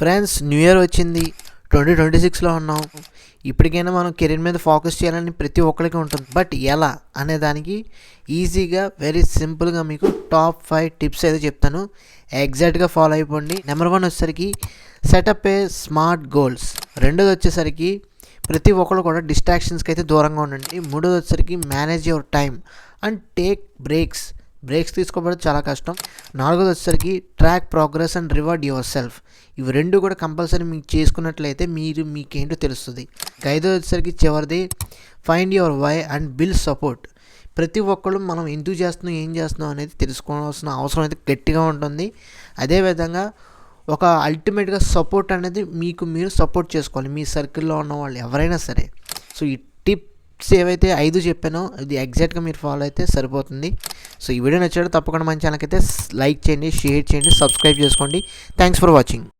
Friends, new year వచ్చింది. 2026లో ఉన్నాం. ఇప్పటికైనా మనం కెరీర్ మీద ఫోకస్ చేయాలని ప్రతి ఒక్కరికి ఉంటుంది. బట్ ఎలా అనే దానికి ఈజీగా వెరీ సింపుల్గా మీకు టాప్ 5 టిప్స్ అయితే చెప్తాను. ఎగ్జాక్ట్గా ఫాలో అయిపోండి. నెంబర్ 1 వచ్చేసరికి సెటప్ ఏ స్మార్ట్ గోల్స్. రెండోది వచ్చేసరికి ప్రతి ఒక్కరు కూడా డిస్ట్రాక్షన్స్కి అయితే దూరంగా ఉండండి. మూడోది వచ్చేసరికి manage your time and take breaks తీసుకోవడం చాలా కష్టం. నాలుగోది వచ్చేసరికి track progress and reward yourself. ఇవి రెండు కూడా కంపల్సరీ మీకు చేసుకున్నట్లయితే మీకేంటో తెలుస్తుంది. ఐదోది వచ్చేసరికి చివరిది find your why and build support. ప్రతి ఒక్కళ్ళు మనం ఎందుకు చేస్తున్నాం, ఏం చేస్తున్నాం అనేది తెలుసుకోవాల్సిన అవసరం అయితే గట్టిగా ఉంటుంది. అదేవిధంగా ఒక అల్టిమేట్గా సపోర్ట్ అనేది మీకు మీరు సపోర్ట్ చేసుకోవాలి, మీ సర్కిల్లో ఉన్న వాళ్ళు ఎవరైనా సరే. సో ఈ టిప్స్ ఏవైతే 5 చెప్పానో ఇది ఎగ్జాక్ట్గా మీరు ఫాలో అయితే సరిపోతుంది. సో ఈ వీడియో నచ్చాడు తప్పకుండా మన ఛానల్కి అయితే లైక్ చేయండి, షేర్ చేయండి, సబ్స్క్రైబ్ చేసుకోండి. Thanks for watching.